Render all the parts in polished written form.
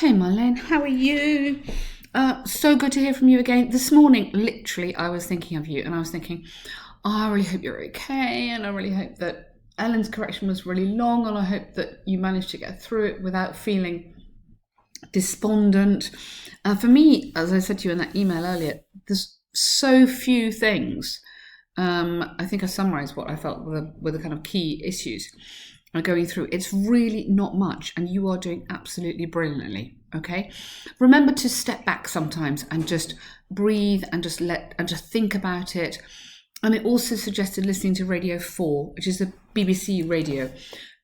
Hey Marlene, how are you? So good to hear from you again. This morning, literally, I was thinking of you and I was thinking, I really hope you're okay, and I really hope that Ellen's correction was really long, and I hope that you managed to get through it without feeling despondent. For me, as I said to you in that email earlier, there's so few things. I think I summarised what I felt were the kind of key issues are going through. It's really not much, and you are doing absolutely brilliantly. Okay, remember to step back sometimes and just breathe and just think about it. And it also suggested listening to Radio 4, which is a BBC radio.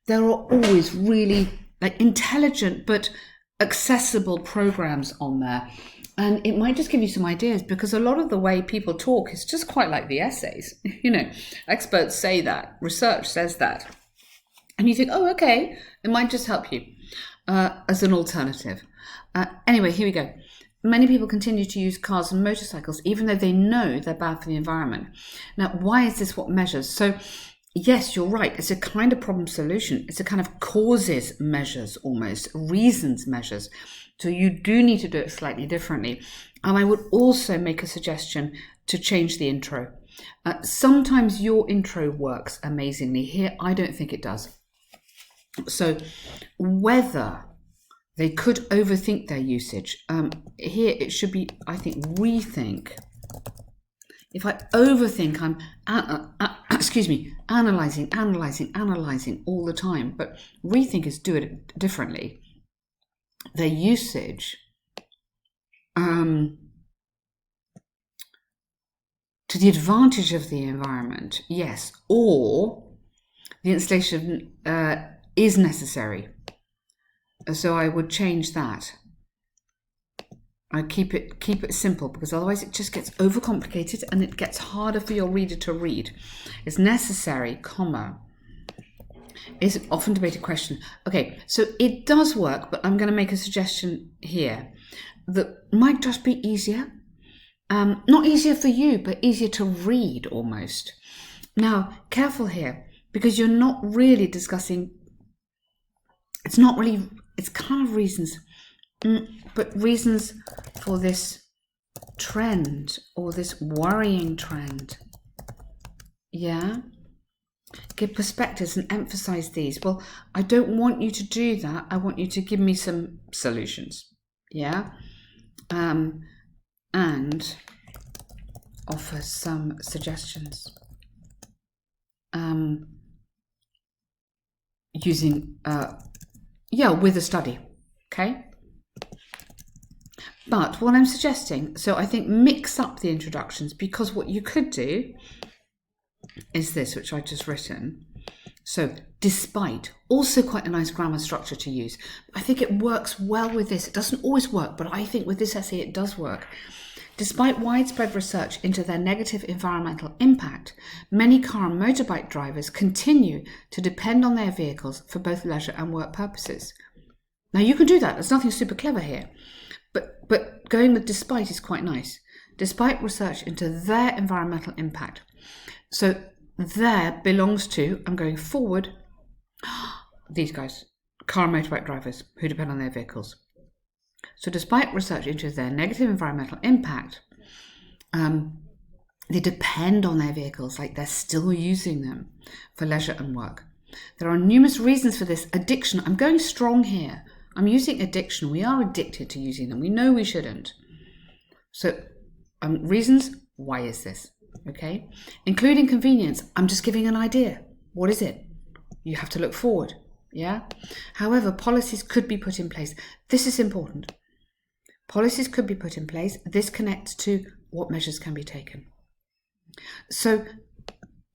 There are always really intelligent but accessible programs on there. And it might just give you some ideas, because a lot of the way people talk is just quite like the essays. Experts say that, research says that. And you think, oh, okay, it might just help you as an alternative. Anyway, here we go. Many people continue to use cars and motorcycles, even though they know they're bad for the environment. Now, why is this what measures? So, yes, you're right. It's a kind of problem solution. It's a kind of causes measures, almost reasons measures. So you do need to do it slightly differently. And I would also make a suggestion to change the intro. Sometimes your intro works amazingly. Here, I don't think it does. So whether they could overthink their usage, here it should be, I think, rethink. If I overthink, I'm, analysing all the time. But rethink is do it differently. Their usage to the advantage of the environment, yes, or the installation is necessary. So I would change that. I keep it simple, because otherwise it just gets overcomplicated and it gets harder for your reader to read. It's necessary, comma, is an often debated question. Okay, so it does work, but I'm going to make a suggestion here that might just be easier. Not easier for you, but easier to read almost. Now, careful here, because you're not really discussing, it's kind of reasons, but reasons for this trend or this worrying trend. Yeah? Give perspectives and emphasize these. Well, I don't want you to do that. I want you to give me some solutions. Yeah? And offer some suggestions. Using, with a study. Okay? But what I'm suggesting, so I think mix up the introductions, because what you could do is this, which I've just written. So, despite, also quite a nice grammar structure to use. I think it works well with this. It doesn't always work, but I think with this essay it does work. Despite widespread research into their negative environmental impact, many car and motorbike drivers continue to depend on their vehicles for both leisure and work purposes. Now, you can do that. There's nothing super clever here. But going with despite is quite nice. Despite research into their environmental impact. So there belongs to, I'm going forward, these guys, car and motorbike drivers who depend on their vehicles. So despite research into their negative environmental impact, they depend on their vehicles, like they're still using them for leisure and work. There are numerous reasons for this. Addiction, I'm going strong here. I'm using addiction. We are addicted to using them. We know we shouldn't. So reasons, why is this? Okay, including convenience. I'm just giving an idea. What is it? You have to look forward. Yeah. However, policies could be put in place. This is important. Policies could be put in place. This connects to what measures can be taken. So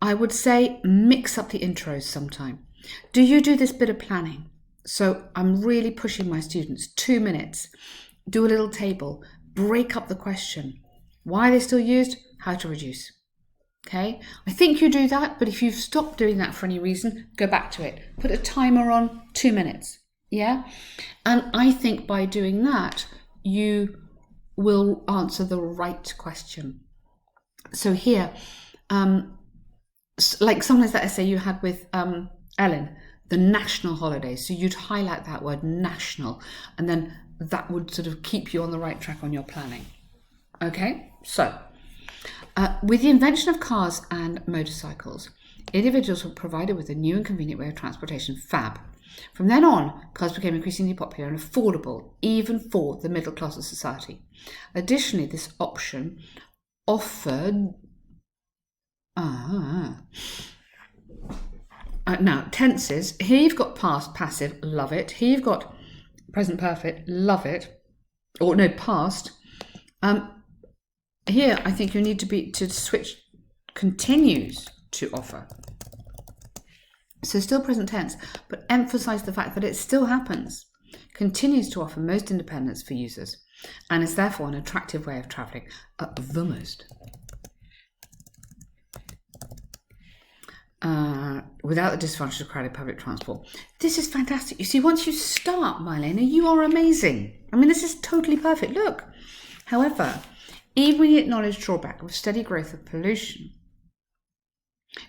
I would say mix up the intros sometime. Do you do this bit of planning? So I'm really pushing my students 2 minutes. Do a little table. Break up the question. Why are they still used? How to reduce. Okay, I think you do that, but if you've stopped doing that for any reason, go back to it. Put a timer on, 2 minutes. Yeah, and I think by doing that, you will answer the right question. So here, like sometimes that essay you had with Ellen, the national holidays. So you'd highlight that word national, and then that would sort of keep you on the right track on your planning. Okay, so with the invention of cars and motorcycles, individuals were provided with a new and convenient way of transportation, fab. From then on, cars became increasingly popular and affordable, even for the middle class of society. Additionally, this option offered... now, tenses. Here you've got past, passive, love it. Here you've got present perfect, love it. Or no, past. Here, I think you need to switch continues to offer. So still present tense, but emphasize the fact that it still happens. Continues to offer most independence for users and is therefore an attractive way of travelling, the most. Without the disadvantage of crowded public transport. This is fantastic. You see, once you start, Marlene, you are amazing. I mean, this is totally perfect. Look. However, even when you acknowledge drawback of steady growth of pollution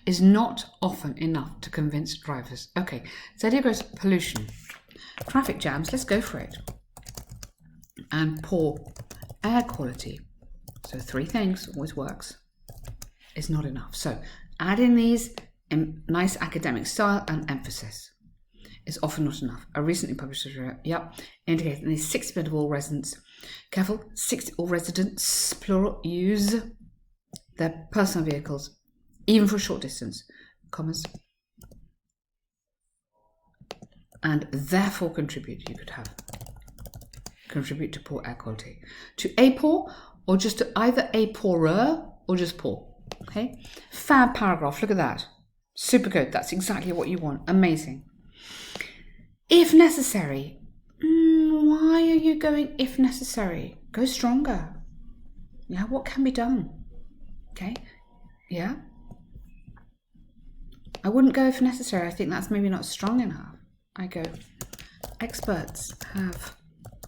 is not often enough to convince drivers. Okay, steady growth of pollution. Traffic jams, let's go for it. And poor air quality. So 3 things, always works, is not enough. So add in these in nice academic style and emphasis is often not enough. A recently published indicates that 60% of all residents, careful, 60 all residents, plural, use their personal vehicles, even for a short distance, commas, and therefore contribute. You could have contribute to poor air quality, to a poor, or just to either a poorer or just poor. Okay, fab paragraph. Look at that. Super good. That's exactly what you want. Amazing. If necessary. Why are you going if necessary? Go stronger. Yeah, what can be done? Okay. Yeah. I wouldn't go if necessary. I think that's maybe not strong enough. I go, experts have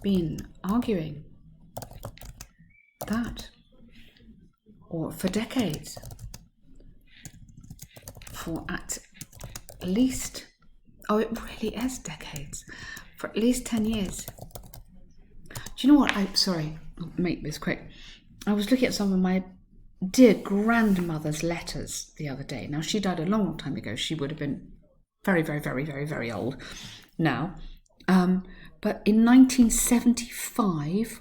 been arguing that, or for decades, for at least, oh, it really is decades, for at least 10 years. Do you know what? I'll make this quick. I was looking at some of my dear grandmother's letters the other day. Now, she died a long, long time ago. She would have been very, very, very, very, very old now. But in 1975,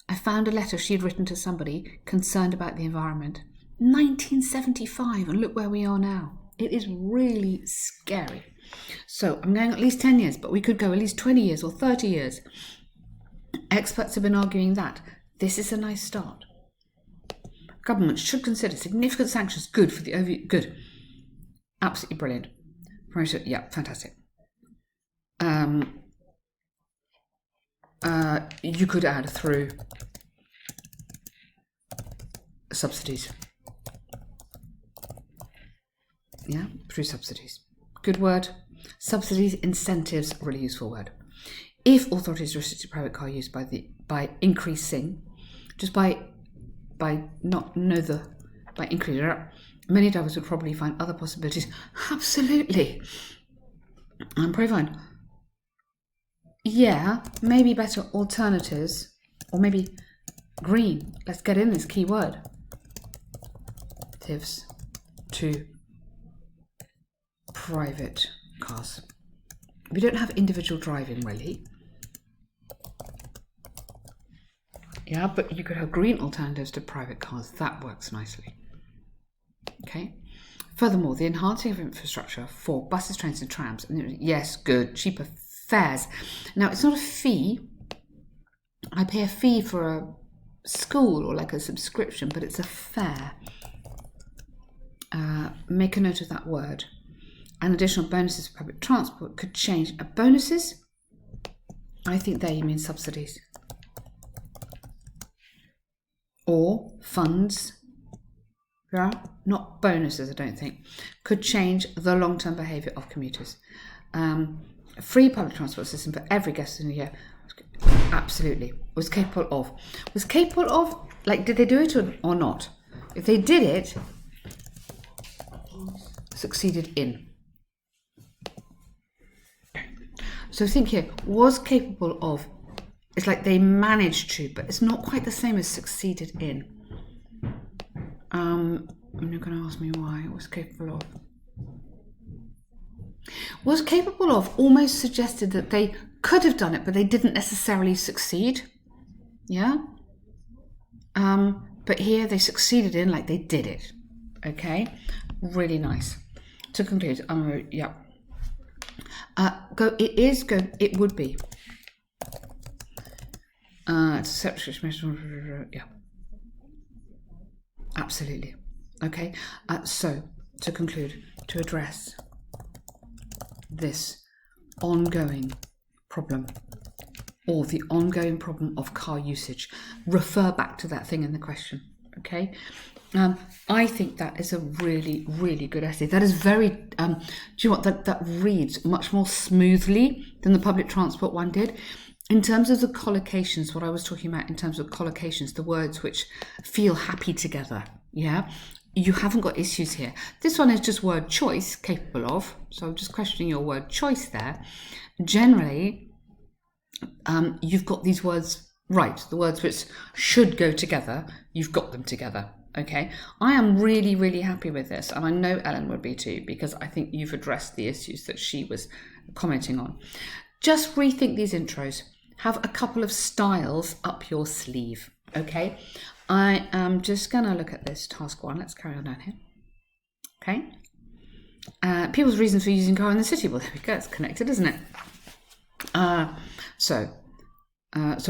I found a letter she had written to somebody concerned about the environment. 1975, and look where we are now. It is really scary. So I'm going at least 10 years, but we could go at least 20 years or 30 years. Experts have been arguing that. This is a nice start. Government should consider significant sanctions good for the good. Absolutely brilliant. Yeah, fantastic. You could add through subsidies. Yeah, through subsidies. Good word. Subsidies, incentives, really useful word. If authorities restricted private car use by increasing, just by increasing, many drivers would probably find other possibilities. Absolutely. I'm pretty fine. Yeah, maybe better alternatives, or maybe green. Let's get in this keyword. Alternatives to private cars. We don't have individual driving really. Yeah, but you could have green alternatives to private cars. That works nicely. Okay. Furthermore, the enhancing of infrastructure for buses, trains and trams. Yes, good. Cheaper fares. Now, it's not a fee. I pay a fee for a school or like a subscription, but it's a fare. Make a note of that word. And additional bonuses for public transport could change. Bonuses? I think there you mean subsidies. Or funds. Yeah? Not bonuses, I don't think. Could change the long-term behaviour of commuters. A free public transport system for every guest in a year. Absolutely. Was capable of. Was capable of, like, did they do it or not? If they did it, succeeded in. So think here, was capable of, it's like they managed to, but it's not quite the same as succeeded in. And you're going to ask me why. It was capable of. Was capable of almost suggested that they could have done it, but they didn't necessarily succeed. Yeah? But here they succeeded in, like they did it. Okay? Really nice. To conclude, yeah. Go, it is, go, it would be. Yeah. Absolutely. Okay? So, to conclude, to address this ongoing problem, or the ongoing problem of car usage, refer back to that thing in the question. Okay, I think that is a really, really good essay. That is very, do you know what, that reads much more smoothly than the public transport one did. In terms of the collocations, what I was talking about in terms of collocations, the words which feel happy together, yeah, you haven't got issues here. This one is just word choice, capable of, so I'm just questioning your word choice there. Generally, you've got these words right, the words which should go together, you've got them together, okay? I am really, really happy with this, and I know Ellen would be too, because I think you've addressed the issues that she was commenting on. Just rethink these intros. Have a couple of styles up your sleeve, okay? I am just going to look at this task one. Let's carry on down here. Okay. People's reasons for using car in the city. Well, there we go. It's connected, isn't it? So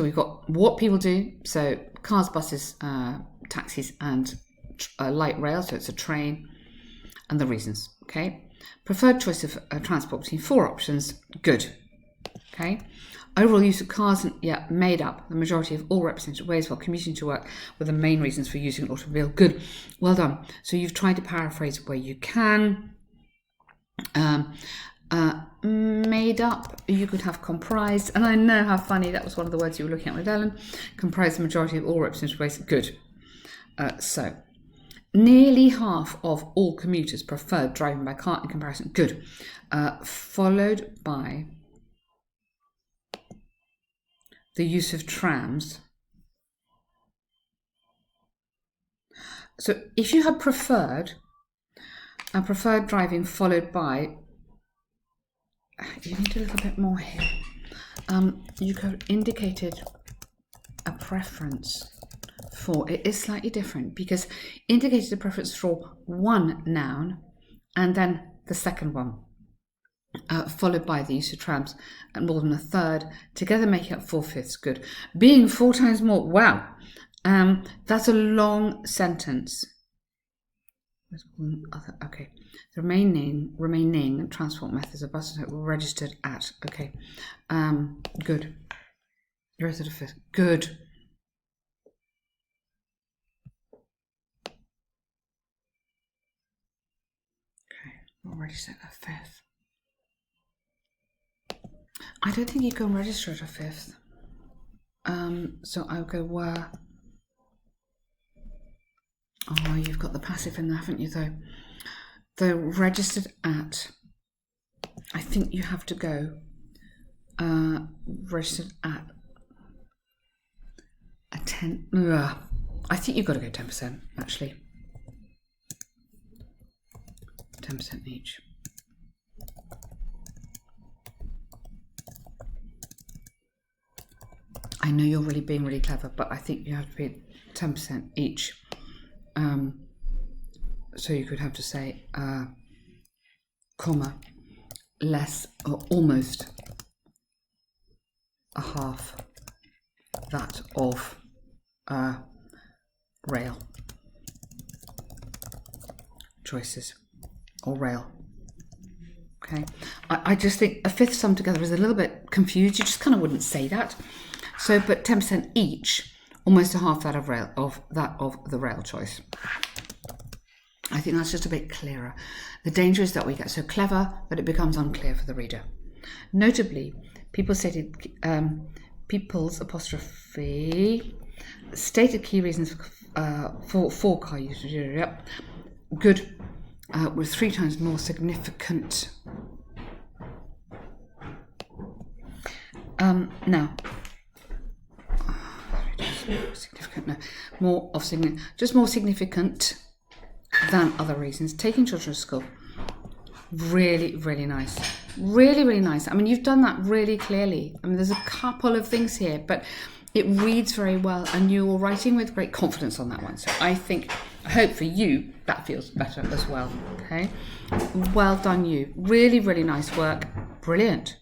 we've got what people do. So cars, buses, taxis, and light rail. So it's a train, and the reasons. Okay. Preferred choice of transport between 4 options. Good. Okay. Overall use of cars, made up the majority of all represented ways while commuting to work were the main reasons for using an automobile. Good. Well done. So you've tried to paraphrase where you can. Made up, you could have comprised, and I know how funny that was one of the words you were looking at with Ellen. Comprised the majority of all represented ways. Good. So nearly half of all commuters preferred driving by car in comparison. Good. Followed by the use of trams. So if you had preferred driving followed by, you need a little bit more here. You could have indicated a preference for, it is slightly different because indicated a preference for one noun and then the second one. Followed by the use of trams and more than a third, together making up 4/5. Good. Being 4 times more. Wow. That's a long sentence. Okay. The remaining transport methods of buses were registered at. Okay. Good. The rest of the 5th. Good. Okay. Already set a 5th. I don't think you can register at a 5th. So I'll go were. Oh, you've got the passive in there, haven't you, though? Though registered at, I think you have to go registered at a 10. I think you've got to go 10%, actually. 10% each. I know you're really being really clever, but I think you have to be 10% each. So you could have to say, comma, less or almost a half that of rail choices or rail. Okay, I just think a 5th sum together is a little bit confused. You just kind of wouldn't say that. So, but 10% each, almost a half that of the rail choice. I think that's just a bit clearer. The danger is that we get so clever that it becomes unclear for the reader. Notably, people's apostrophe stated key reasons for car use. Yep. Good. With 3 times more significant Now, significant, no, more of significant, just more significant than other reasons. Taking children to school, really, really nice. Really, really nice. I mean, you've done that really clearly. I mean, there's a couple of things here, but it reads very well, and you're writing with great confidence on that one. So I hope for you that feels better as well. Okay, well done, you. Really, really nice work. Brilliant.